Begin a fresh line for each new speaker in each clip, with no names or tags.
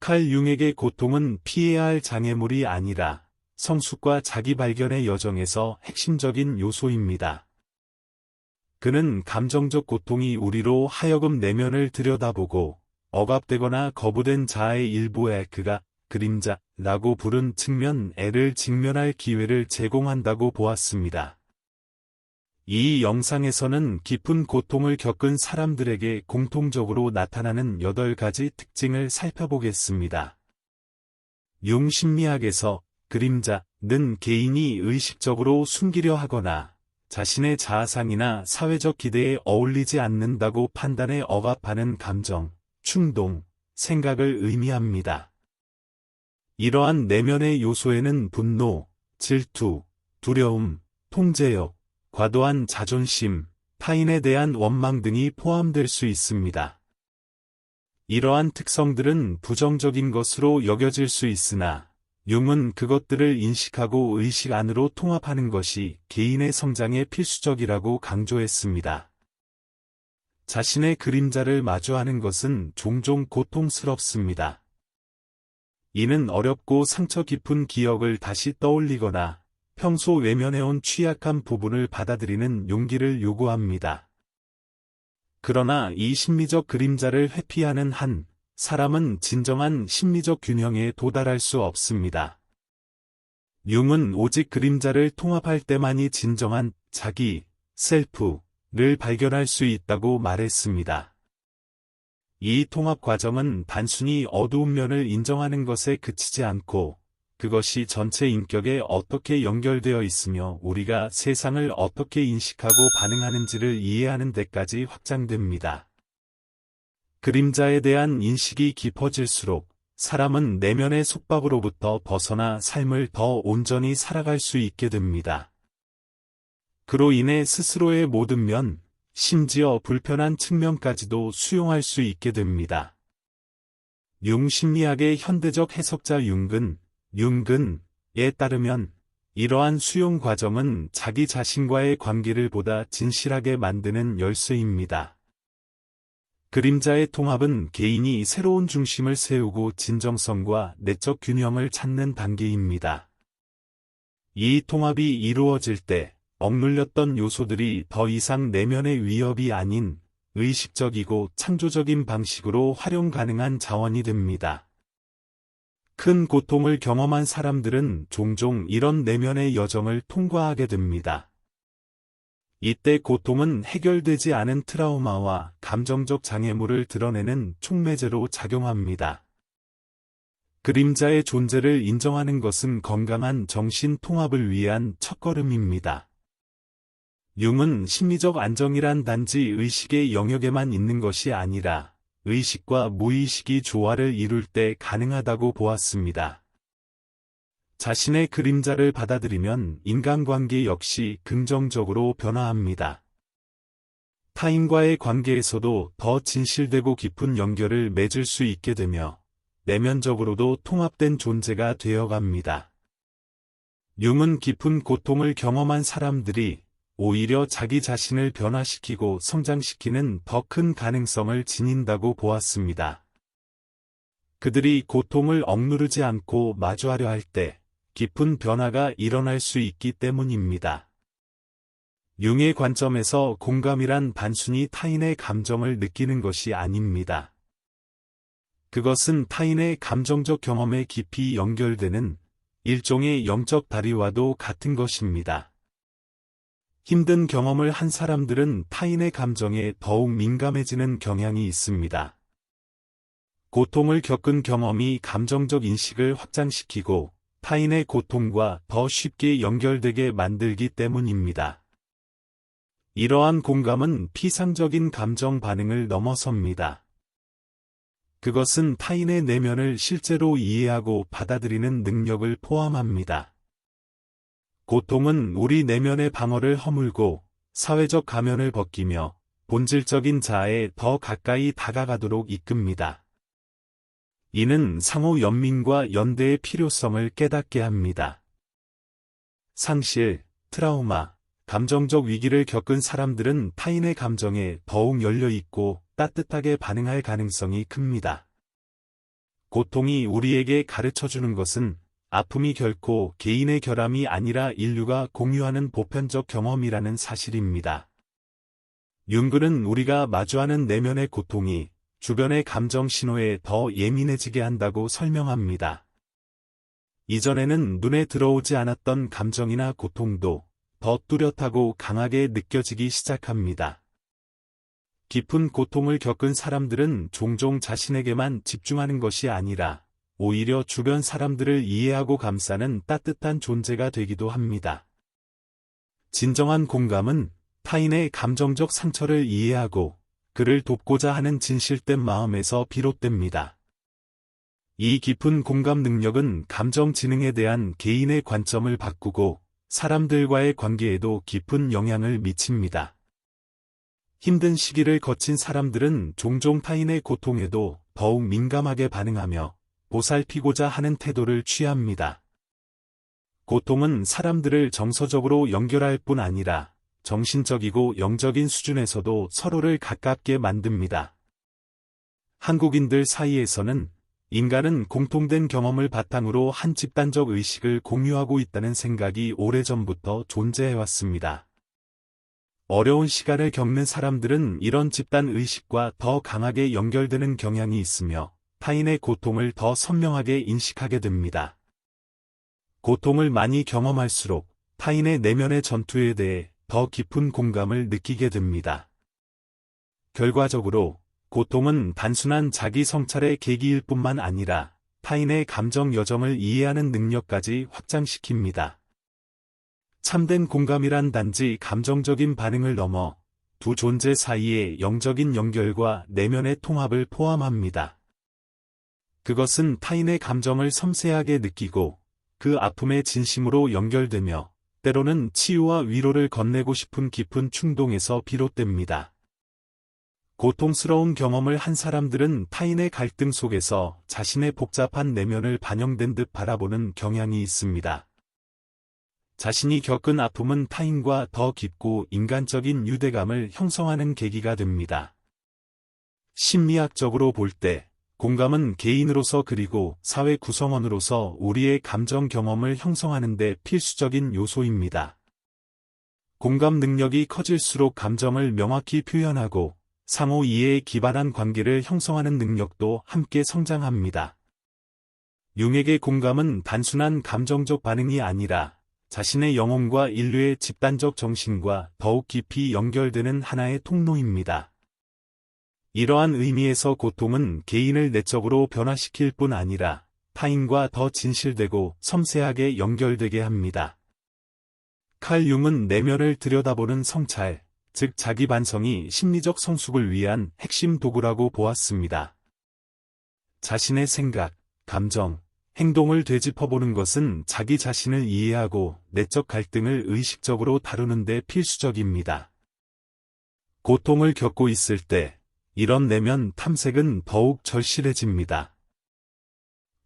칼 융에게 고통은 피해야 할 장애물이 아니라 성숙과 자기 발견의 여정에서 핵심적인 요소입니다. 그는 감정적 고통이 우리로 하여금 내면을 들여다보고 억압되거나 거부된 자아의 일부에 그가 그림자라고 부른 측면애를 직면할 기회를 제공한다고 보았습니다. 이 영상에서는 깊은 고통을 겪은 사람들에게 공통적으로 나타나는 8가지 특징을 살펴보겠습니다. 융 심리학에서 그림자는 개인이 의식적으로 숨기려 하거나 자신의 자아상이나 사회적 기대에 어울리지 않는다고 판단해 억압하는 감정, 충동, 생각을 의미합니다. 이러한 내면의 요소에는 분노, 질투, 두려움, 통제욕, 과도한 자존심, 타인에 대한 원망 등이 포함될 수 있습니다. 이러한 특성들은 부정적인 것으로 여겨질 수 있으나 융은 그것들을 인식하고 의식 안으로 통합하는 것이 개인의 성장에 필수적이라고 강조했습니다. 자신의 그림자를 마주하는 것은 종종 고통스럽습니다. 이는 어렵고 상처 깊은 기억을 다시 떠올리거나 평소 외면해온 취약한 부분을 받아들이는 용기를 요구합니다. 그러나 이 심리적 그림자를 회피하는 한 사람은 진정한 심리적 균형에 도달할 수 없습니다. 융은 오직 그림자를 통합할 때만이 진정한 자기, 셀프를 발견할 수 있다고 말했습니다. 이 통합 과정은 단순히 어두운 면을 인정하는 것에 그치지 않고 그것이 전체 인격에 어떻게 연결되어 있으며 우리가 세상을 어떻게 인식하고 반응하는지를 이해하는 데까지 확장됩니다. 그림자에 대한 인식이 깊어질수록 사람은 내면의 속박으로부터 벗어나 삶을 더 온전히 살아갈 수 있게 됩니다. 그로 인해 스스로의 모든 면, 심지어 불편한 측면까지도 수용할 수 있게 됩니다. 융 심리학의 현대적 해석자 융근에 따르면 이러한 수용 과정은 자기 자신과의 관계를 보다 진실하게 만드는 열쇠입니다. 그림자의 통합은 개인이 새로운 중심을 세우고 진정성과 내적 균형을 찾는 단계입니다. 이 통합이 이루어질 때 억눌렸던 요소들이 더 이상 내면의 위협이 아닌 의식적이고 창조적인 방식으로 활용 가능한 자원이 됩니다. 큰 고통을 경험한 사람들은 종종 이런 내면의 여정을 통과하게 됩니다. 이때 고통은 해결되지 않은 트라우마와 감정적 장애물을 드러내는 촉매제로 작용합니다. 그림자의 존재를 인정하는 것은 건강한 정신 통합을 위한 첫걸음입니다. 융은 심리적 안정이란 단지 의식의 영역에만 있는 것이 아니라 의식과 무의식이 조화를 이룰 때 가능하다고 보았습니다. 자신의 그림자를 받아들이면 인간관계 역시 긍정적으로 변화합니다. 타인과의 관계에서도 더 진실되고 깊은 연결을 맺을 수 있게 되며 내면적으로도 통합된 존재가 되어갑니다. 융은 깊은 고통을 경험한 사람들이 오히려 자기 자신을 변화시키고 성장시키는 더 큰 가능성을 지닌다고 보았습니다. 그들이 고통을 억누르지 않고 마주하려 할 때 깊은 변화가 일어날 수 있기 때문입니다. 융의 관점에서 공감이란 단순히 타인의 감정을 느끼는 것이 아닙니다. 그것은 타인의 감정적 경험에 깊이 연결되는 일종의 영적 다리와도 같은 것입니다. 힘든 경험을 한 사람들은 타인의 감정에 더욱 민감해지는 경향이 있습니다. 고통을 겪은 경험이 감정적 인식을 확장시키고 타인의 고통과 더 쉽게 연결되게 만들기 때문입니다. 이러한 공감은 피상적인 감정 반응을 넘어섭니다. 그것은 타인의 내면을 실제로 이해하고 받아들이는 능력을 포함합니다. 고통은 우리 내면의 방어를 허물고 사회적 가면을 벗기며 본질적인 자아에 더 가까이 다가가도록 이끕니다. 이는 상호 연민과 연대의 필요성을 깨닫게 합니다. 상실, 트라우마, 감정적 위기를 겪은 사람들은 타인의 감정에 더욱 열려 있고 따뜻하게 반응할 가능성이 큽니다. 고통이 우리에게 가르쳐주는 것은 아픔이 결코 개인의 결함이 아니라 인류가 공유하는 보편적 경험이라는 사실입니다. 융글은 우리가 마주하는 내면의 고통이 주변의 감정 신호에 더 예민해지게 한다고 설명합니다. 이전에는 눈에 들어오지 않았던 감정이나 고통도 더 뚜렷하고 강하게 느껴지기 시작합니다. 깊은 고통을 겪은 사람들은 종종 자신에게만 집중하는 것이 아니라 오히려 주변 사람들을 이해하고 감싸는 따뜻한 존재가 되기도 합니다. 진정한 공감은 타인의 감정적 상처를 이해하고 그를 돕고자 하는 진실된 마음에서 비롯됩니다. 이 깊은 공감 능력은 감정 지능에 대한 개인의 관점을 바꾸고 사람들과의 관계에도 깊은 영향을 미칩니다. 힘든 시기를 거친 사람들은 종종 타인의 고통에도 더욱 민감하게 반응하며 보살피고자 하는 태도를 취합니다. 고통은 사람들을 정서적으로 연결할 뿐 아니라 정신적이고 영적인 수준에서도 서로를 가깝게 만듭니다. 한국인들 사이에서는 인간은 공통된 경험을 바탕으로 한 집단적 의식을 공유하고 있다는 생각이 오래전부터 존재해왔습니다. 어려운 시간을 겪는 사람들은 이런 집단 의식과 더 강하게 연결되는 경향이 있으며 타인의 고통을 더 선명하게 인식하게 됩니다. 고통을 많이 경험할수록 타인의 내면의 전투에 대해 더 깊은 공감을 느끼게 됩니다. 결과적으로 고통은 단순한 자기 성찰의 계기일 뿐만 아니라 타인의 감정 여정을 이해하는 능력까지 확장시킵니다. 참된 공감이란 단지 감정적인 반응을 넘어 두 존재 사이의 영적인 연결과 내면의 통합을 포함합니다. 그것은 타인의 감정을 섬세하게 느끼고 그 아픔에 진심으로 연결되며 때로는 치유와 위로를 건네고 싶은 깊은 충동에서 비롯됩니다. 고통스러운 경험을 한 사람들은 타인의 갈등 속에서 자신의 복잡한 내면을 반영된 듯 바라보는 경향이 있습니다. 자신이 겪은 아픔은 타인과 더 깊고 인간적인 유대감을 형성하는 계기가 됩니다. 심리학적으로 볼 때 공감은 개인으로서 그리고 사회 구성원으로서 우리의 감정 경험을 형성하는 데 필수적인 요소입니다. 공감 능력이 커질수록 감정을 명확히 표현하고 상호 이해에 기반한 관계를 형성하는 능력도 함께 성장합니다. 융에게 공감은 단순한 감정적 반응이 아니라 자신의 영혼과 인류의 집단적 정신과 더욱 깊이 연결되는 하나의 통로입니다. 이러한 의미에서 고통은 개인을 내적으로 변화시킬 뿐 아니라 타인과 더 진실되고 섬세하게 연결되게 합니다. 칼 융은 내면을 들여다보는 성찰, 즉 자기 반성이 심리적 성숙을 위한 핵심 도구라고 보았습니다. 자신의 생각, 감정, 행동을 되짚어보는 것은 자기 자신을 이해하고 내적 갈등을 의식적으로 다루는 데 필수적입니다. 고통을 겪고 있을 때 이런 내면 탐색은 더욱 절실해집니다.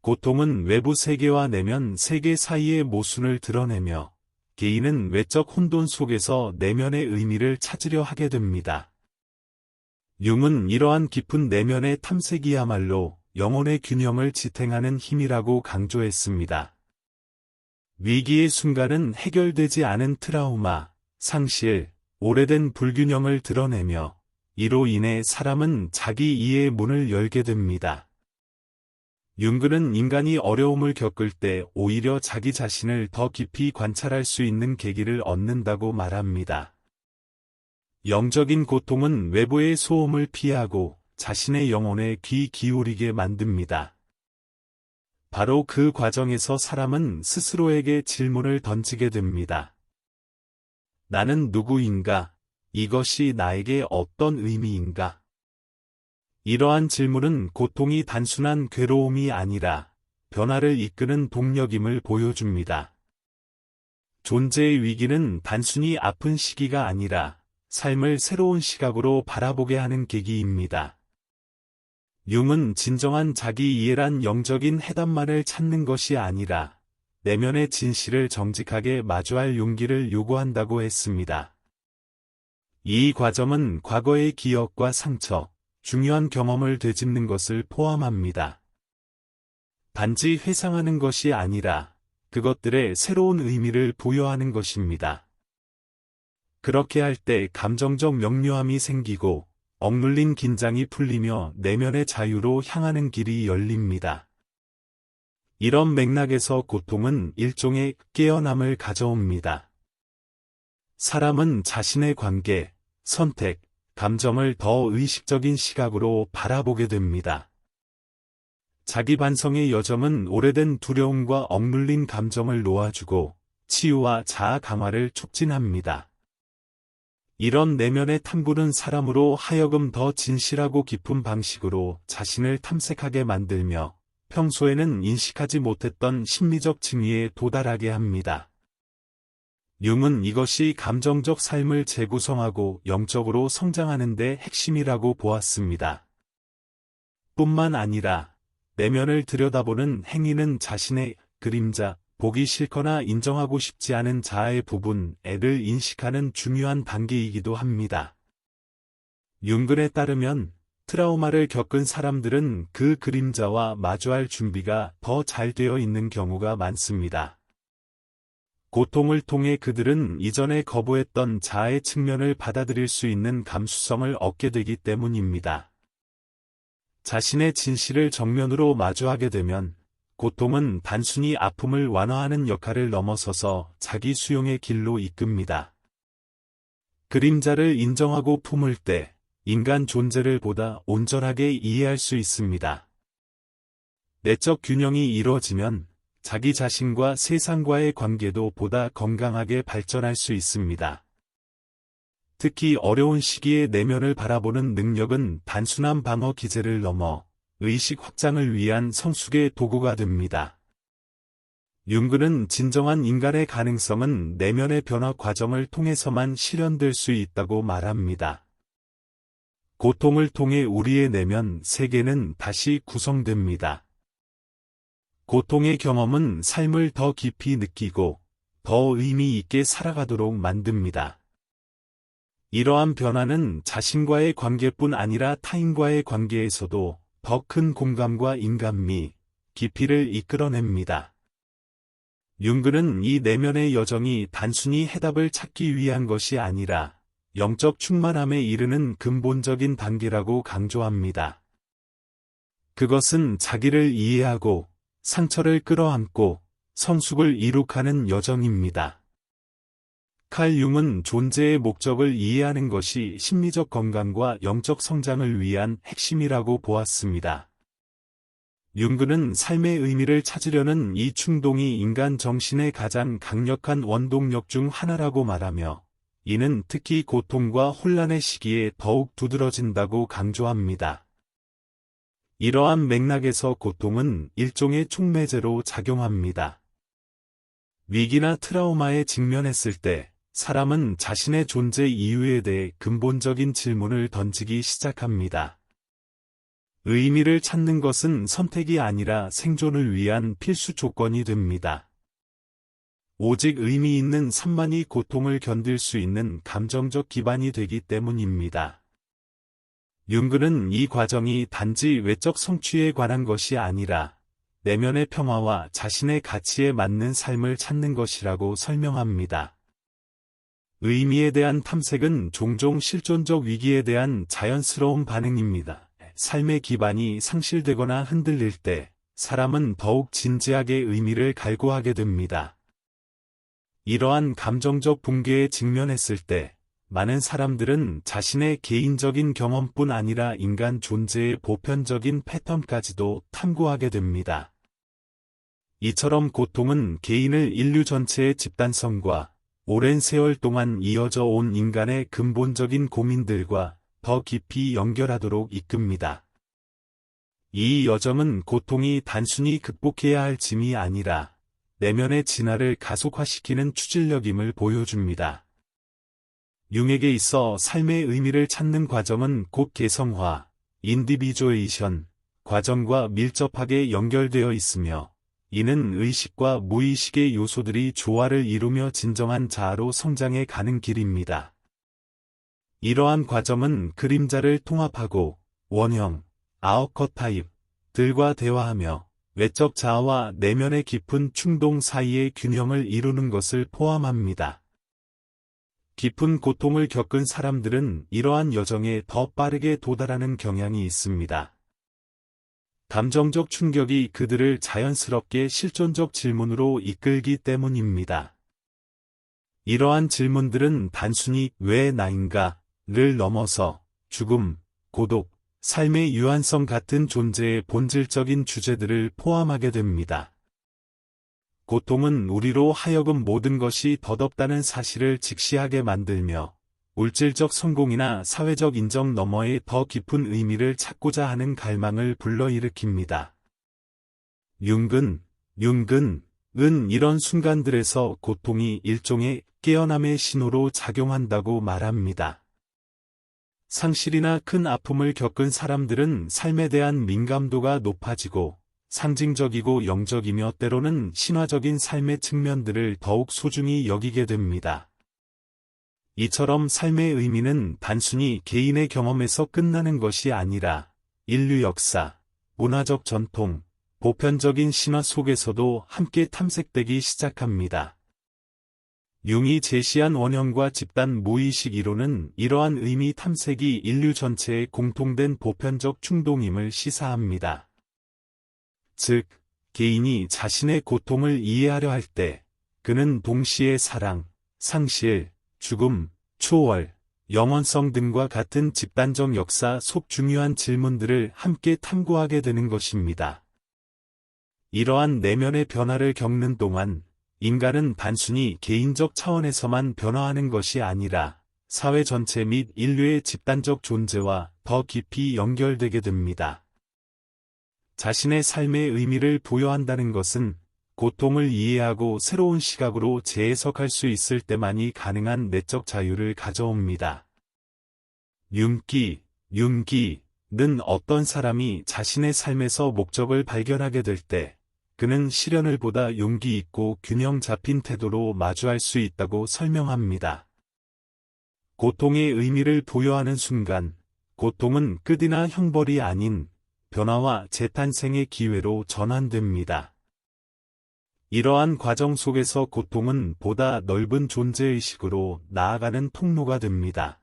고통은 외부 세계와 내면 세계 사이의 모순을 드러내며 개인은 외적 혼돈 속에서 내면의 의미를 찾으려 하게 됩니다. 융은 이러한 깊은 내면의 탐색이야말로 영혼의 균형을 지탱하는 힘이라고 강조했습니다. 위기의 순간은 해결되지 않은 트라우마, 상실, 오래된 불균형을 드러내며 이로 인해 사람은 자기 이해의 문을 열게 됩니다. 융글은 인간이 어려움을 겪을 때 오히려 자기 자신을 더 깊이 관찰할 수 있는 계기를 얻는다고 말합니다. 영적인 고통은 외부의 소음을 피하고 자신의 영혼에 귀 기울이게 만듭니다. 바로 그 과정에서 사람은 스스로에게 질문을 던지게 됩니다. 나는 누구인가? 이것이 나에게 어떤 의미인가? 이러한 질문은 고통이 단순한 괴로움이 아니라 변화를 이끄는 동력임을 보여줍니다. 존재의 위기는 단순히 아픈 시기가 아니라 삶을 새로운 시각으로 바라보게 하는 계기입니다. 융은 진정한 자기 이해란 영적인 해답만을 찾는 것이 아니라 내면의 진실을 정직하게 마주할 용기를 요구한다고 했습니다. 이 과정은 과거의 기억과 상처, 중요한 경험을 되짚는 것을 포함합니다. 단지 회상하는 것이 아니라 그것들의 새로운 의미를 부여하는 것입니다. 그렇게 할 때 감정적 명료함이 생기고 억눌린 긴장이 풀리며 내면의 자유로 향하는 길이 열립니다. 이런 맥락에서 고통은 일종의 깨어남을 가져옵니다. 사람은 자신의 관계, 선택, 감정을 더 의식적인 시각으로 바라보게 됩니다. 자기 반성의 여정은 오래된 두려움과 억눌린 감정을 놓아주고 치유와 자아 강화를 촉진합니다. 이런 내면의 탐구는 사람으로 하여금 더 진실하고 깊은 방식으로 자신을 탐색하게 만들며 평소에는 인식하지 못했던 심리적 층위에 도달하게 합니다. 융은 이것이 감정적 삶을 재구성하고 영적으로 성장하는 데 핵심이라고 보았습니다. 뿐만 아니라 내면을 들여다보는 행위는 자신의 그림자, 보기 싫거나 인정하고 싶지 않은 자아의 부분을 인식하는 중요한 단계이기도 합니다. 융근에 따르면 트라우마를 겪은 사람들은 그 그림자와 마주할 준비가 더 잘 되어 있는 경우가 많습니다. 고통을 통해 그들은 이전에 거부했던 자아의 측면을 받아들일 수 있는 감수성을 얻게 되기 때문입니다. 자신의 진실을 정면으로 마주하게 되면 고통은 단순히 아픔을 완화하는 역할을 넘어서서 자기 수용의 길로 이끕니다. 그림자를 인정하고 품을 때 인간 존재를 보다 온전하게 이해할 수 있습니다. 내적 균형이 이루어지면 자기 자신과 세상과의 관계도 보다 건강하게 발전할 수 있습니다. 특히 어려운 시기에 내면을 바라보는 능력은 단순한 방어 기제를 넘어 의식 확장을 위한 성숙의 도구가 됩니다. 융근은 진정한 인간의 가능성은 내면의 변화 과정을 통해서만 실현될 수 있다고 말합니다. 고통을 통해 우리의 내면 세계는 다시 구성됩니다. 고통의 경험은 삶을 더 깊이 느끼고 더 의미 있게 살아가도록 만듭니다. 이러한 변화는 자신과의 관계뿐 아니라 타인과의 관계에서도 더 큰 공감과 인간미, 깊이를 이끌어냅니다. 융근은 이 내면의 여정이 단순히 해답을 찾기 위한 것이 아니라 영적 충만함에 이르는 근본적인 단계라고 강조합니다. 그것은 자기를 이해하고 상처를 끌어안고 성숙을 이룩하는 여정입니다. 칼 융은 존재의 목적을 이해하는 것이 심리적 건강과 영적 성장을 위한 핵심이라고 보았습니다. 융근은 삶의 의미를 찾으려는 이 충동이 인간 정신의 가장 강력한 원동력 중 하나라고 말하며 이는 특히 고통과 혼란의 시기에 더욱 두드러진다고 강조합니다. 이러한 맥락에서 고통은 일종의 촉매제로 작용합니다. 위기나 트라우마에 직면했을 때 사람은 자신의 존재 이유에 대해 근본적인 질문을 던지기 시작합니다. 의미를 찾는 것은 선택이 아니라 생존을 위한 필수 조건이 됩니다. 오직 의미 있는 삶만이 고통을 견딜 수 있는 감정적 기반이 되기 때문입니다. 융근은 이 과정이 단지 외적 성취에 관한 것이 아니라 내면의 평화와 자신의 가치에 맞는 삶을 찾는 것이라고 설명합니다. 의미에 대한 탐색은 종종 실존적 위기에 대한 자연스러운 반응입니다. 삶의 기반이 상실되거나 흔들릴 때 사람은 더욱 진지하게 의미를 갈구하게 됩니다. 이러한 감정적 붕괴에 직면했을 때 많은 사람들은 자신의 개인적인 경험뿐 아니라 인간 존재의 보편적인 패턴까지도 탐구하게 됩니다. 이처럼 고통은 개인을 인류 전체의 집단성과 오랜 세월 동안 이어져 온 인간의 근본적인 고민들과 더 깊이 연결하도록 이끕니다. 이 여정은 고통이 단순히 극복해야 할 짐이 아니라 내면의 진화를 가속화시키는 추진력임을 보여줍니다. 융에게 있어 삶의 의미를 찾는 과정은 곧 개성화, 인디비주에이션 과정과 밀접하게 연결되어 있으며 이는 의식과 무의식의 요소들이 조화를 이루며 진정한 자아로 성장해 가는 길입니다. 이러한 과정은 그림자를 통합하고 원형, 아우커타입들과 대화하며 외적 자아와 내면의 깊은 충동 사이의 균형을 이루는 것을 포함합니다. 깊은 고통을 겪은 사람들은 이러한 여정에 더 빠르게 도달하는 경향이 있습니다. 감정적 충격이 그들을 자연스럽게 실존적 질문으로 이끌기 때문입니다. 이러한 질문들은 단순히 왜 나인가를 넘어서 죽음, 고독, 삶의 유한성 같은 존재의 본질적인 주제들을 포함하게 됩니다. 고통은 우리로 하여금 모든 것이 덧없다는 사실을 직시하게 만들며 물질적 성공이나 사회적 인정 너머의 더 깊은 의미를 찾고자 하는 갈망을 불러일으킵니다. 융근은 이런 순간들에서 고통이 일종의 깨어남의 신호로 작용한다고 말합니다. 상실이나 큰 아픔을 겪은 사람들은 삶에 대한 민감도가 높아지고 상징적이고 영적이며 때로는 신화적인 삶의 측면들을 더욱 소중히 여기게 됩니다. 이처럼 삶의 의미는 단순히 개인의 경험에서 끝나는 것이 아니라 인류 역사, 문화적 전통, 보편적인 신화 속에서도 함께 탐색되기 시작합니다. 융이 제시한 원형과 집단 무의식 이론은 이러한 의미 탐색이 인류 전체의 공통된 보편적 충동임을 시사합니다. 즉, 개인이 자신의 고통을 이해하려 할 때, 그는 동시에 사랑, 상실, 죽음, 초월, 영원성 등과 같은 집단적 역사 속 중요한 질문들을 함께 탐구하게 되는 것입니다. 이러한 내면의 변화를 겪는 동안 인간은 단순히 개인적 차원에서만 변화하는 것이 아니라 사회 전체 및 인류의 집단적 존재와 더 깊이 연결되게 됩니다. 자신의 삶의 의미를 부여한다는 것은 고통을 이해하고 새로운 시각으로 재해석할 수 있을 때만이 가능한 내적 자유를 가져옵니다. 융기는 어떤 사람이 자신의 삶에서 목적을 발견하게 될 때, 그는 시련을 보다 용기 있고 균형 잡힌 태도로 마주할 수 있다고 설명합니다. 고통의 의미를 부여하는 순간, 고통은 끝이나 형벌이 아닌 변화와 재탄생의 기회로 전환됩니다. 이러한 과정 속에서 고통은 보다 넓은 존재의식으로 나아가는 통로가 됩니다.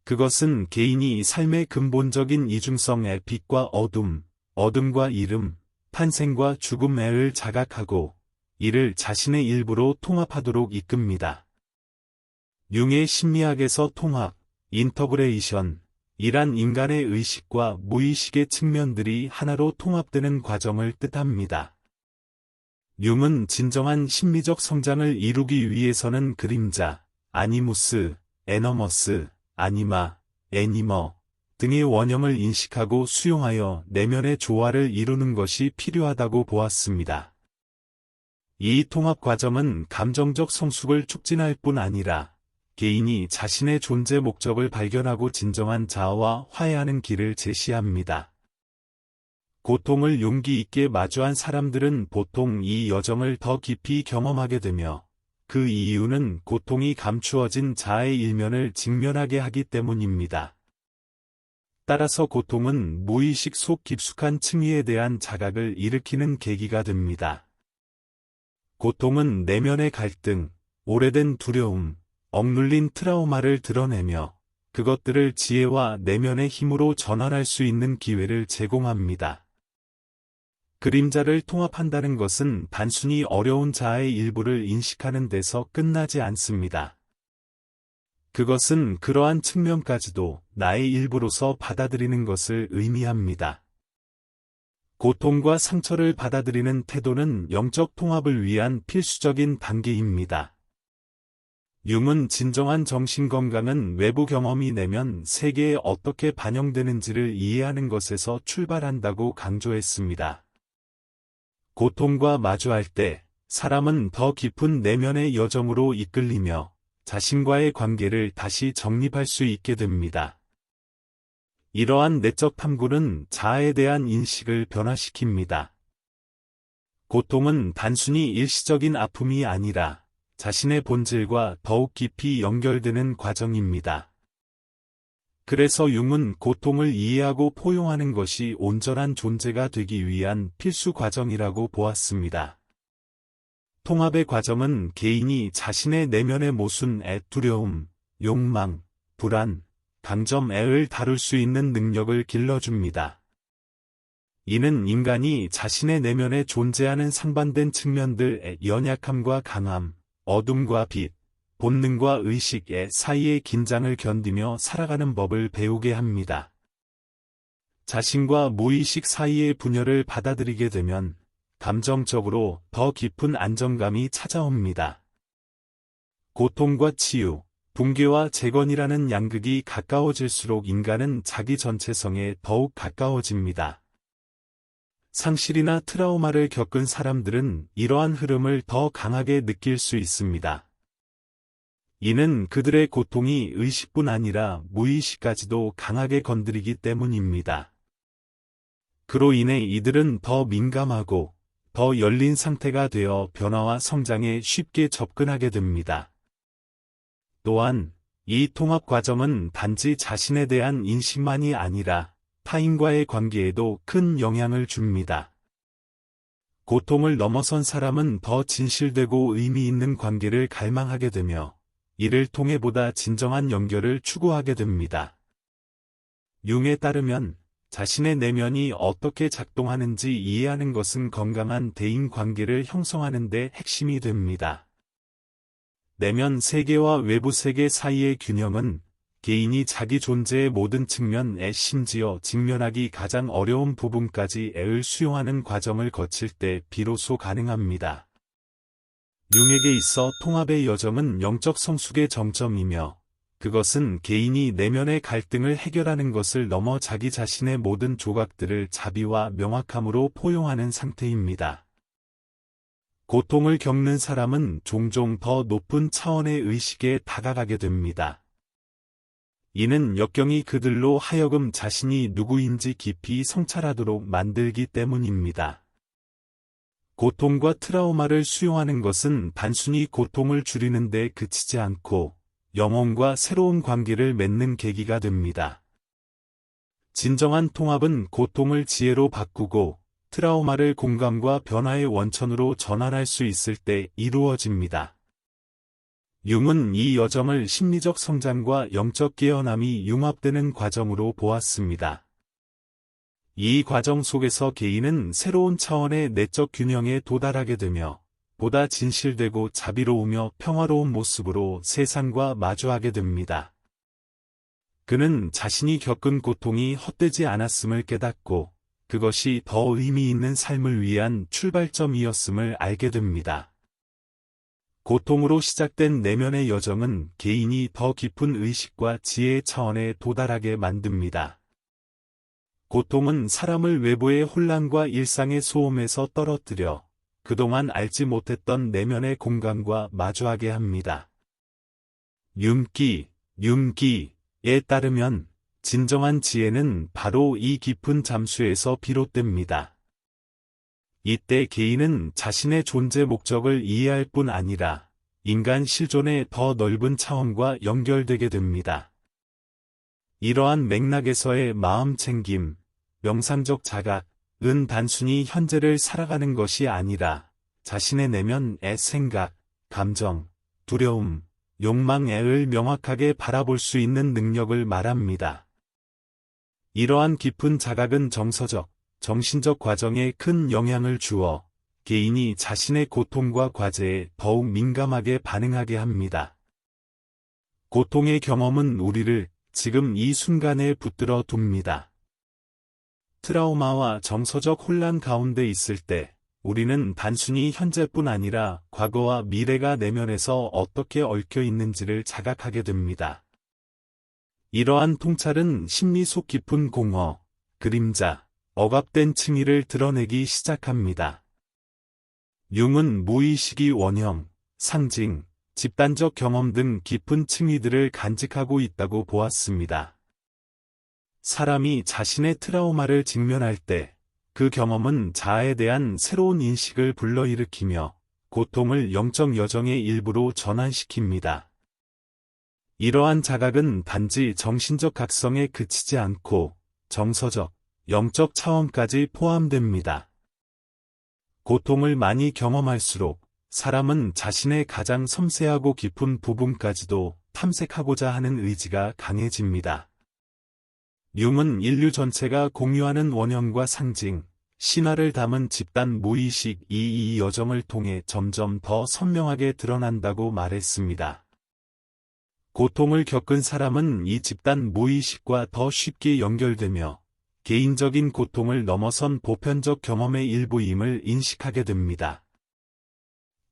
그것은 개인이 삶의 근본적인 이중성의 빛과 어둠, 어둠과 이름, 탄생과 죽음을 자각하고 이를 자신의 일부로 통합하도록 이끕니다. 융의 심리학에서 통합, 인터그레이션, 이란 인간의 의식과 무의식의 측면들이 하나로 통합되는 과정을 뜻합니다. 융은 진정한 심리적 성장을 이루기 위해서는 그림자, 아니무스, 에너머스, 아니마, 애니머 등의 원형을 인식하고 수용하여 내면의 조화를 이루는 것이 필요하다고 보았습니다. 이 통합 과정은 감정적 성숙을 촉진할 뿐 아니라 개인이 자신의 존재 목적을 발견하고 진정한 자아와 화해하는 길을 제시합니다. 고통을 용기 있게 마주한 사람들은 보통 이 여정을 더 깊이 경험하게 되며 그 이유는 고통이 감추어진 자아의 일면을 직면하게 하기 때문입니다. 따라서 고통은 무의식 속 깊숙한 층위에 대한 자각을 일으키는 계기가 됩니다. 고통은 내면의 갈등, 오래된 두려움, 억눌린 트라우마를 드러내며 그것들을 지혜와 내면의 힘으로 전환할 수 있는 기회를 제공합니다. 그림자를 통합한다는 것은 단순히 어려운 자아의 일부를 인식하는 데서 끝나지 않습니다. 그것은 그러한 측면까지도 나의 일부로서 받아들이는 것을 의미합니다. 고통과 상처를 받아들이는 태도는 영적 통합을 위한 필수적인 단계입니다. 융은 진정한 정신건강은 외부 경험이 내면 세계에 어떻게 반영되는지를 이해하는 것에서 출발한다고 강조했습니다. 고통과 마주할 때 사람은 더 깊은 내면의 여정으로 이끌리며 자신과의 관계를 다시 정립할 수 있게 됩니다. 이러한 내적 탐구는 자아에 대한 인식을 변화시킵니다. 고통은 단순히 일시적인 아픔이 아니라 자신의 본질과 더욱 깊이 연결되는 과정입니다. 그래서 융은 고통을 이해하고 포용하는 것이 온전한 존재가 되기 위한 필수 과정이라고 보았습니다. 통합의 과정은 개인이 자신의 내면의 모순,의 두려움, 욕망, 불안, 강점,을 다룰 수 있는 능력을 길러줍니다. 이는 인간이 자신의 내면에 존재하는 상반된 측면들의 연약함과 강함, 어둠과 빛, 본능과 의식의 사이의 긴장을 견디며 살아가는 법을 배우게 합니다. 자신과 무의식 사이의 분열을 받아들이게 되면 감정적으로 더 깊은 안정감이 찾아옵니다. 고통과 치유, 붕괴와 재건이라는 양극이 가까워질수록 인간은 자기 전체성에 더욱 가까워집니다. 상실이나 트라우마를 겪은 사람들은 이러한 흐름을 더 강하게 느낄 수 있습니다. 이는 그들의 고통이 의식뿐 아니라 무의식까지도 강하게 건드리기 때문입니다. 그로 인해 이들은 더 민감하고 더 열린 상태가 되어 변화와 성장에 쉽게 접근하게 됩니다. 또한 이 통합 과정은 단지 자신에 대한 인식만이 아니라 타인과의 관계에도 큰 영향을 줍니다. 고통을 넘어선 사람은 더 진실되고 의미 있는 관계를 갈망하게 되며 이를 통해 보다 진정한 연결을 추구하게 됩니다. 융에 따르면 자신의 내면이 어떻게 작동하는지 이해하는 것은 건강한 대인 관계를 형성하는 데 핵심이 됩니다. 내면 세계와 외부 세계 사이의 균형은 개인이 자기 존재의 모든 측면에 심지어 직면하기 가장 어려운 부분까지를 수용하는 과정을 거칠 때 비로소 가능합니다. 융에게 있어 통합의 여정은 영적 성숙의 정점이며 그것은 개인이 내면의 갈등을 해결하는 것을 넘어 자기 자신의 모든 조각들을 자비와 명확함으로 포용하는 상태입니다. 고통을 겪는 사람은 종종 더 높은 차원의 의식에 다가가게 됩니다. 이는 역경이 그들로 하여금 자신이 누구인지 깊이 성찰하도록 만들기 때문입니다. 고통과 트라우마를 수용하는 것은 단순히 고통을 줄이는 데 그치지 않고 영혼과 새로운 관계를 맺는 계기가 됩니다. 진정한 통합은 고통을 지혜로 바꾸고 트라우마를 공감과 변화의 원천으로 전환할 수 있을 때 이루어집니다. 융은 이 여정을 심리적 성장과 영적 깨어남이 융합되는 과정으로 보았습니다. 이 과정 속에서 개인은 새로운 차원의 내적 균형에 도달하게 되며 보다 진실되고 자비로우며 평화로운 모습으로 세상과 마주하게 됩니다. 그는 자신이 겪은 고통이 헛되지 않았음을 깨닫고 그것이 더 의미 있는 삶을 위한 출발점이었음을 알게 됩니다. 고통으로 시작된 내면의 여정은 개인이 더 깊은 의식과 지혜의 차원에 도달하게 만듭니다. 고통은 사람을 외부의 혼란과 일상의 소음에서 떨어뜨려 그동안 알지 못했던 내면의 공간과 마주하게 합니다. 융기에 따르면 진정한 지혜는 바로 이 깊은 잠수에서 비롯됩니다. 이때 개인은 자신의 존재 목적을 이해할 뿐 아니라 인간 실존의 더 넓은 차원과 연결되게 됩니다. 이러한 맥락에서의 마음 챙김, 명상적 자각은 단순히 현재를 살아가는 것이 아니라 자신의 내면의 생각, 감정, 두려움, 욕망을 명확하게 바라볼 수 있는 능력을 말합니다. 이러한 깊은 자각은 정서적, 정신적 과정에 큰 영향을 주어 개인이 자신의 고통과 과제에 더욱 민감하게 반응하게 합니다. 고통의 경험은 우리를 지금 이 순간에 붙들어 둡니다. 트라우마와 정서적 혼란 가운데 있을 때 우리는 단순히 현재뿐 아니라 과거와 미래가 내면에서 어떻게 얽혀 있는지를 자각하게 됩니다. 이러한 통찰은 심리 속 깊은 공허, 그림자, 억압된 층위를 드러내기 시작합니다. 융은 무의식이 원형, 상징, 집단적 경험 등 깊은 층위들을 간직하고 있다고 보았습니다. 사람이 자신의 트라우마를 직면할 때 그 경험은 자아에 대한 새로운 인식을 불러일으키며 고통을 영적 여정의 일부로 전환시킵니다. 이러한 자각은 단지 정신적 각성에 그치지 않고 정서적, 영적 차원까지 포함됩니다. 고통을 많이 경험할수록 사람은 자신의 가장 섬세하고 깊은 부분까지도 탐색하고자 하는 의지가 강해집니다. 융은 인류 전체가 공유하는 원형과 상징, 신화를 담은 집단 무의식이 이 여정을 통해 점점 더 선명하게 드러난다고 말했습니다. 고통을 겪은 사람은 이 집단 무의식과 더 쉽게 연결되며 개인적인 고통을 넘어선 보편적 경험의 일부임을 인식하게 됩니다.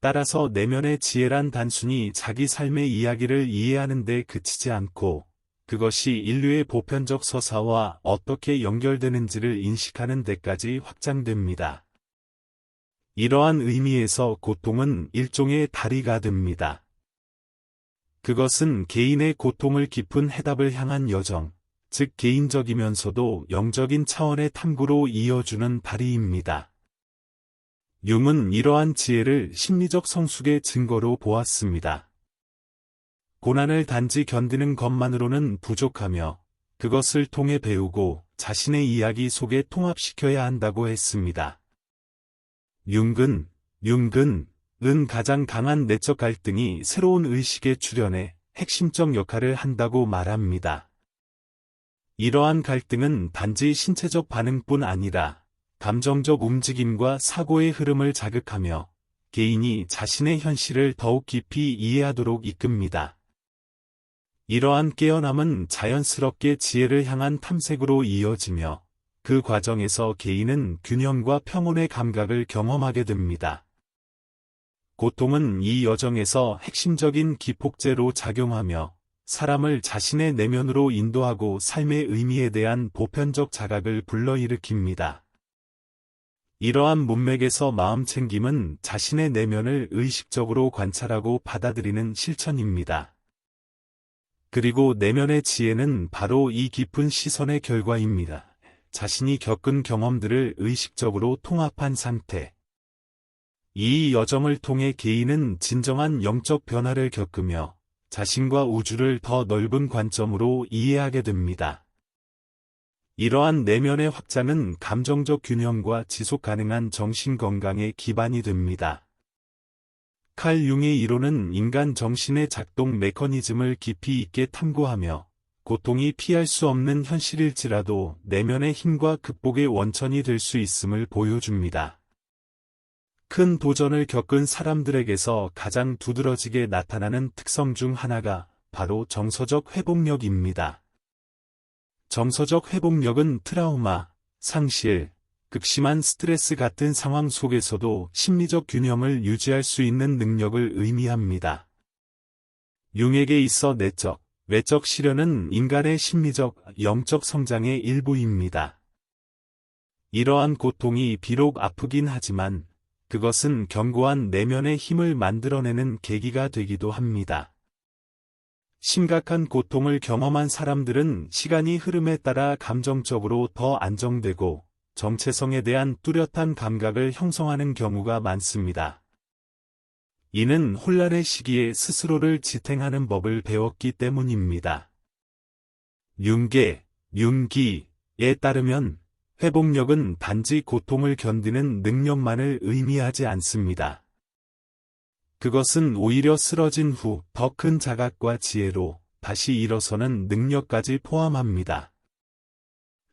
따라서 내면의 지혜란 단순히 자기 삶의 이야기를 이해하는 데 그치지 않고 그것이 인류의 보편적 서사와 어떻게 연결되는지를 인식하는 데까지 확장됩니다. 이러한 의미에서 고통은 일종의 다리가 됩니다. 그것은 개인의 고통을 깊은 해답을 향한 여정, 즉 개인적이면서도 영적인 차원의 탐구로 이어주는 다리입니다. 융은 이러한 지혜를 심리적 성숙의 증거로 보았습니다. 고난을 단지 견디는 것만으로는 부족하며 그것을 통해 배우고 자신의 이야기 속에 통합시켜야 한다고 했습니다. 융은 가장 강한 내적 갈등이 새로운 의식의 출현에 핵심적 역할을 한다고 말합니다. 이러한 갈등은 단지 신체적 반응뿐 아니라 감정적 움직임과 사고의 흐름을 자극하며 개인이 자신의 현실을 더욱 깊이 이해하도록 이끕니다. 이러한 깨어남은 자연스럽게 지혜를 향한 탐색으로 이어지며 그 과정에서 개인은 균형과 평온의 감각을 경험하게 됩니다. 고통은 이 여정에서 핵심적인 기폭제로 작용하며 사람을 자신의 내면으로 인도하고 삶의 의미에 대한 보편적 자각을 불러일으킵니다. 이러한 문맥에서 마음챙김은 자신의 내면을 의식적으로 관찰하고 받아들이는 실천입니다. 그리고 내면의 지혜는 바로 이 깊은 시선의 결과입니다. 자신이 겪은 경험들을 의식적으로 통합한 상태. 이 여정을 통해 개인은 진정한 영적 변화를 겪으며 자신과 우주를 더 넓은 관점으로 이해하게 됩니다. 이러한 내면의 확장은 감정적 균형과 지속 가능한 정신 건강의 기반이 됩니다. 칼 융의 이론은 인간 정신의 작동 메커니즘을 깊이 있게 탐구하며 고통이 피할 수 없는 현실일지라도 내면의 힘과 극복의 원천이 될 수 있음을 보여줍니다. 큰 도전을 겪은 사람들에게서 가장 두드러지게 나타나는 특성 중 하나가 바로 정서적 회복력입니다. 정서적 회복력은 트라우마, 상실, 극심한 스트레스 같은 상황 속에서도 심리적 균형을 유지할 수 있는 능력을 의미합니다. 융에게 있어 내적, 외적 시련은 인간의 심리적, 영적 성장의 일부입니다. 이러한 고통이 비록 아프긴 하지만 그것은 견고한 내면의 힘을 만들어내는 계기가 되기도 합니다. 심각한 고통을 경험한 사람들은 시간이 흐름에 따라 감정적으로 더 안정되고 정체성에 대한 뚜렷한 감각을 형성하는 경우가 많습니다. 이는 혼란의 시기에 스스로를 지탱하는 법을 배웠기 때문입니다. 융기에 따르면 회복력은 단지 고통을 견디는 능력만을 의미하지 않습니다. 그것은 오히려 쓰러진 후 더 큰 자각과 지혜로 다시 일어서는 능력까지 포함합니다.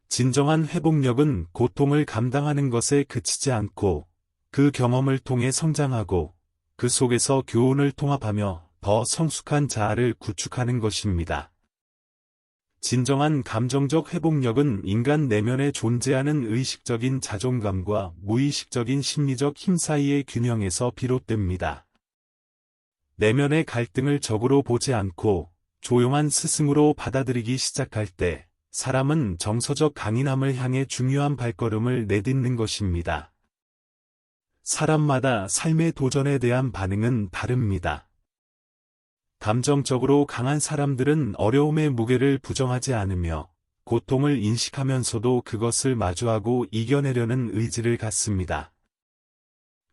진정한 회복력은 고통을 감당하는 것에 그치지 않고 그 경험을 통해 성장하고 그 속에서 교훈을 통합하며 더 성숙한 자아를 구축하는 것입니다. 진정한 감정적 회복력은 인간 내면에 존재하는 의식적인 자존감과 무의식적인 심리적 힘 사이의 균형에서 비롯됩니다. 내면의 갈등을 적으로 보지 않고 조용한 스승으로 받아들이기 시작할 때 사람은 정서적 강인함을 향해 중요한 발걸음을 내딛는 것입니다. 사람마다 삶의 도전에 대한 반응은 다릅니다. 감정적으로 강한 사람들은 어려움의 무게를 부정하지 않으며 고통을 인식하면서도 그것을 마주하고 이겨내려는 의지를 갖습니다.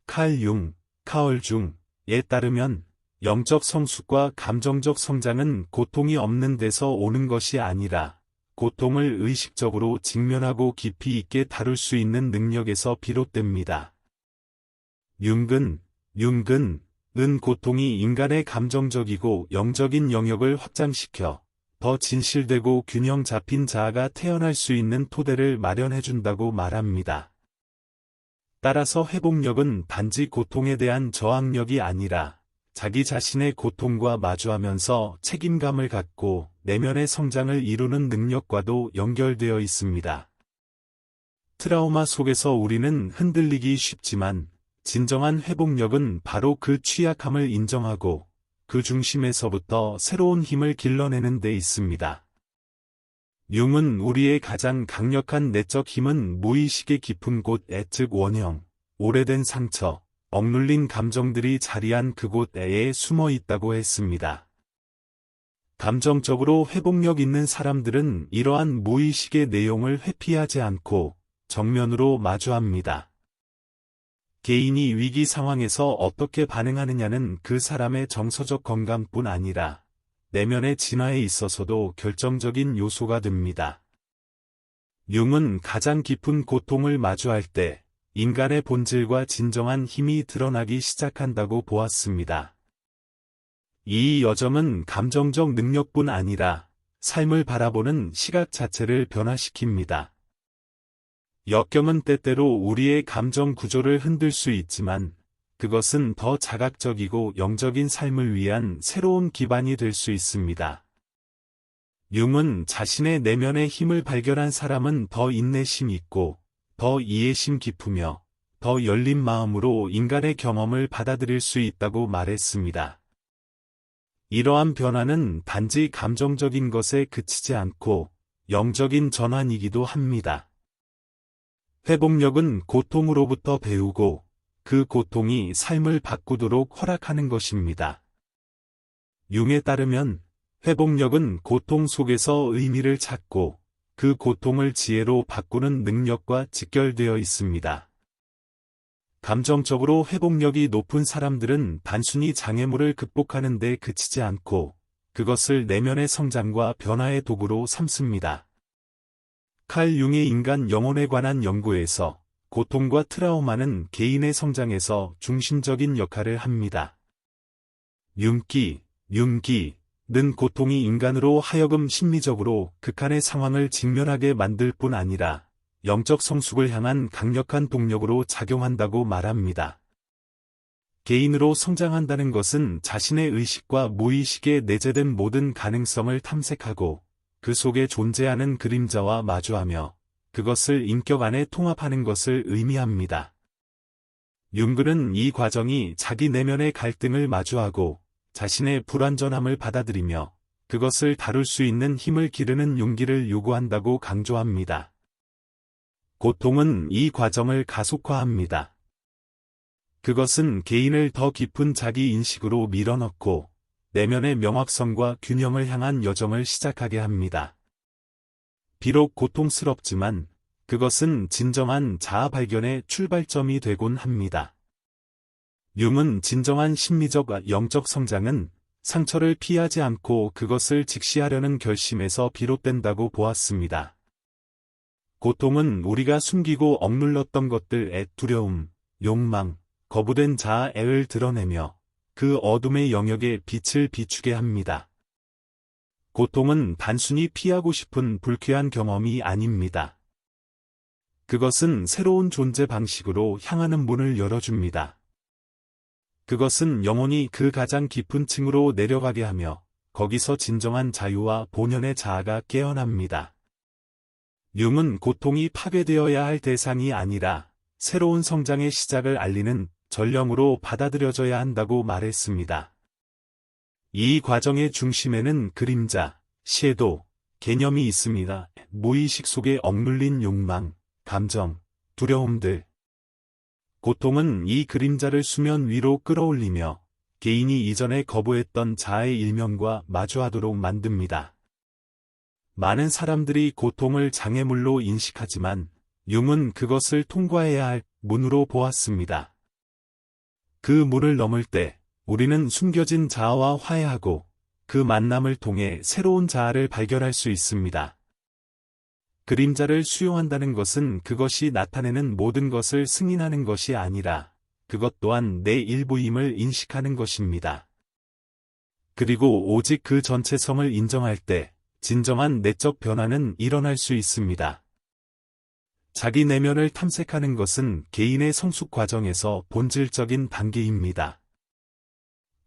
카얼 융에 따르면 영적 성숙과 감정적 성장은 고통이 없는 데서 오는 것이 아니라 고통을 의식적으로 직면하고 깊이 있게 다룰 수 있는 능력에서 비롯됩니다. 융근은 고통이 인간의 감정적이고 영적인 영역을 확장시켜 더 진실되고 균형 잡힌 자아가 태어날 수 있는 토대를 마련해준다고 말합니다. 따라서 회복력은 단지 고통에 대한 저항력이 아니라 자기 자신의 고통과 마주하면서 책임감을 갖고 내면의 성장을 이루는 능력과도 연결되어 있습니다. 트라우마 속에서 우리는 흔들리기 쉽지만 진정한 회복력은 바로 그 취약함을 인정하고 그 중심에서부터 새로운 힘을 길러내는 데 있습니다. 융은 우리의 가장 강력한 내적 힘은 무의식의 깊은 곳에, 즉 원형, 오래된 상처, 억눌린 감정들이 자리한 그곳에 숨어 있다고 했습니다. 감정적으로 회복력 있는 사람들은 이러한 무의식의 내용을 회피하지 않고 정면으로 마주합니다. 개인이 위기 상황에서 어떻게 반응하느냐는 그 사람의 정서적 건강뿐 아니라 내면의 진화에 있어서도 결정적인 요소가 됩니다. 융은 가장 깊은 고통을 마주할 때 인간의 본질과 진정한 힘이 드러나기 시작한다고 보았습니다. 이 여정은 감정적 능력뿐 아니라 삶을 바라보는 시각 자체를 변화시킵니다. 역경은 때때로 우리의 감정 구조를 흔들 수 있지만 그것은 더 자각적이고 영적인 삶을 위한 새로운 기반이 될 수 있습니다. 융은 자신의 내면의 힘을 발견한 사람은 더 인내심 있고 더 이해심 깊으며 더 열린 마음으로 인간의 경험을 받아들일 수 있다고 말했습니다. 이러한 변화는 단지 감정적인 것에 그치지 않고 영적인 전환이기도 합니다. 회복력은 고통으로부터 배우고 그 고통이 삶을 바꾸도록 허락하는 것입니다. 융에 따르면 회복력은 고통 속에서 의미를 찾고 그 고통을 지혜로 바꾸는 능력과 직결되어 있습니다. 감정적으로 회복력이 높은 사람들은 단순히 장애물을 극복하는 데 그치지 않고 그것을 내면의 성장과 변화의 도구로 삼습니다. 칼 융의 인간 영혼에 관한 연구에서 고통과 트라우마는 개인의 성장에서 중심적인 역할을 합니다. 융기는 고통이 인간으로 하여금 심리적으로 극한의 상황을 직면하게 만들 뿐 아니라 영적 성숙을 향한 강력한 동력으로 작용한다고 말합니다. 개인으로 성장한다는 것은 자신의 의식과 무의식에 내재된 모든 가능성을 탐색하고 그 속에 존재하는 그림자와 마주하며 그것을 인격 안에 통합하는 것을 의미합니다. 융근은 이 과정이 자기 내면의 갈등을 마주하고 자신의 불완전함을 받아들이며 그것을 다룰 수 있는 힘을 기르는 용기를 요구한다고 강조합니다. 고통은 이 과정을 가속화합니다. 그것은 개인을 더 깊은 자기 인식으로 밀어넣고 내면의 명확성과 균형을 향한 여정을 시작하게 합니다. 비록 고통스럽지만 그것은 진정한 자아 발견의 출발점이 되곤 합니다. 융은 진정한 심리적 영적 성장은 상처를 피하지 않고 그것을 직시하려는 결심에서 비롯된다고 보았습니다. 고통은 우리가 숨기고 억눌렀던 것들의 두려움, 욕망, 거부된 자아를 드러내며 그 어둠의 영역에 빛을 비추게 합니다. 고통은 단순히 피하고 싶은 불쾌한 경험이 아닙니다. 그것은 새로운 존재 방식으로 향하는 문을 열어줍니다. 그것은 영혼이 그 가장 깊은 층으로 내려가게 하며 거기서 진정한 자유와 본연의 자아가 깨어납니다. 융은 고통이 파괴되어야 할 대상이 아니라 새로운 성장의 시작을 알리는 전령으로 받아들여져야 한다고 말했습니다. 이 과정의 중심에는 그림자, 섀도우, 개념이 있습니다. 무의식 속에 억눌린 욕망, 감정, 두려움들. 고통은 이 그림자를 수면 위로 끌어올리며 개인이 이전에 거부했던 자아의 일면과 마주하도록 만듭니다. 많은 사람들이 고통을 장애물로 인식하지만 융은 그것을 통과해야 할 문으로 보았습니다. 그 문을 넘을 때 우리는 숨겨진 자아와 화해하고 그 만남을 통해 새로운 자아를 발견할 수 있습니다. 그림자를 수용한다는 것은 그것이 나타내는 모든 것을 승인하는 것이 아니라 그것 또한 내 일부임을 인식하는 것입니다. 그리고 오직 그 전체성을 인정할 때 진정한 내적 변화는 일어날 수 있습니다. 자기 내면을 탐색하는 것은 개인의 성숙 과정에서 본질적인 단계입니다.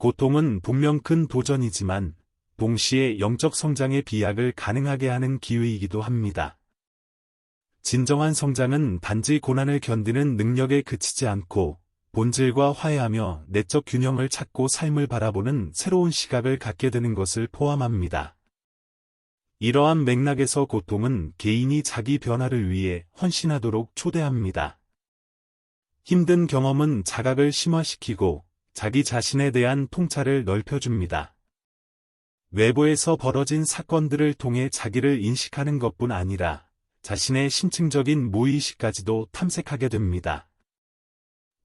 고통은 분명 큰 도전이지만 동시에 영적 성장의 비약을 가능하게 하는 기회이기도 합니다. 진정한 성장은 단지 고난을 견디는 능력에 그치지 않고 본질과 화해하며 내적 균형을 찾고 삶을 바라보는 새로운 시각을 갖게 되는 것을 포함합니다. 이러한 맥락에서 고통은 개인이 자기 변화를 위해 헌신하도록 초대합니다. 힘든 경험은 자각을 심화시키고 자기 자신에 대한 통찰을 넓혀줍니다. 외부에서 벌어진 사건들을 통해 자기를 인식하는 것뿐 아니라 자신의 심층적인 무의식까지도 탐색하게 됩니다.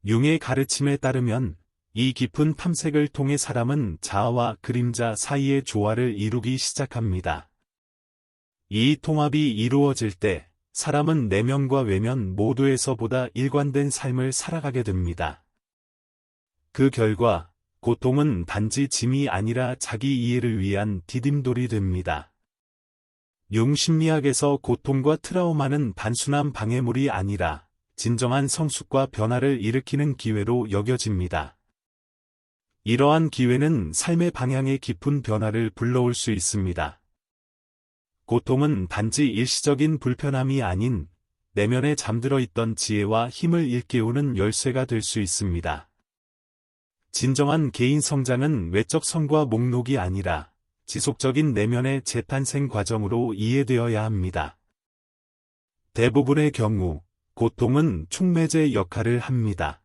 융의 가르침에 따르면 이 깊은 탐색을 통해 사람은 자아와 그림자 사이의 조화를 이루기 시작합니다. 이 통합이 이루어질 때 사람은 내면과 외면 모두에서보다 일관된 삶을 살아가게 됩니다. 그 결과 고통은 단지 짐이 아니라 자기 이해를 위한 디딤돌이 됩니다. 융 심리학에서 고통과 트라우마는 단순한 방해물이 아니라 진정한 성숙과 변화를 일으키는 기회로 여겨집니다. 이러한 기회는 삶의 방향에 깊은 변화를 불러올 수 있습니다. 고통은 단지 일시적인 불편함이 아닌 내면에 잠들어 있던 지혜와 힘을 일깨우는 열쇠가 될 수 있습니다. 진정한 개인 성장은 외적 성과 목록이 아니라 지속적인 내면의 재탄생 과정으로 이해되어야 합니다. 대부분의 경우 고통은 촉매제 역할을 합니다.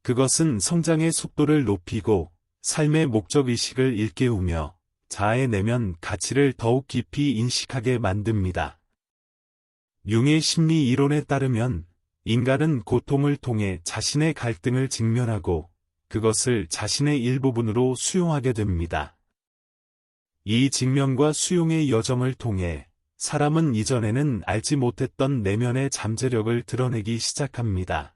그것은 성장의 속도를 높이고 삶의 목적의식을 일깨우며 자아의 내면 가치를 더욱 깊이 인식하게 만듭니다. 융의 심리 이론에 따르면 인간은 고통을 통해 자신의 갈등을 직면하고 그것을 자신의 일부분으로 수용하게 됩니다. 이 직면과 수용의 여정을 통해 사람은 이전에는 알지 못했던 내면의 잠재력을 드러내기 시작합니다.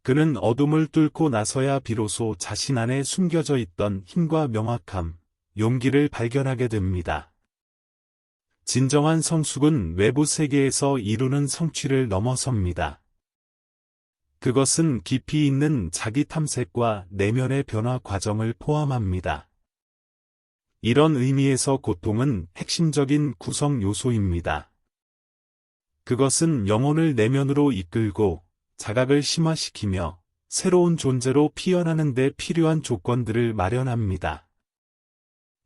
그는 어둠을 뚫고 나서야 비로소 자신 안에 숨겨져 있던 힘과 명확함, 용기를 발견하게 됩니다. 진정한 성숙은 외부 세계에서 이루는 성취를 넘어섭니다. 그것은 깊이 있는 자기 탐색과 내면의 변화 과정을 포함합니다. 이런 의미에서 고통은 핵심적인 구성 요소입니다. 그것은 영혼을 내면으로 이끌고 자각을 심화시키며 새로운 존재로 피어나는 데 필요한 조건들을 마련합니다.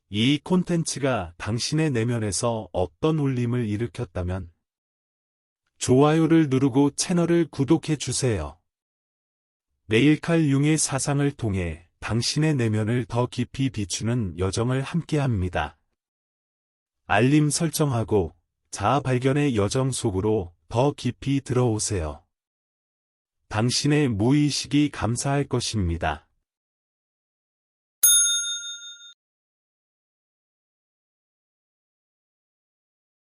이 콘텐츠가 당신의 내면에서 어떤 울림을 일으켰다면 좋아요를 누르고 채널을 구독해 주세요. 매일 칼 융의 사상을 통해 당신의 내면을 더 깊이 비추는 여정을 함께합니다. 알림 설정하고 자아 발견의 여정 속으로 더 깊이 들어오세요. 당신의 무의식이 감사할 것입니다.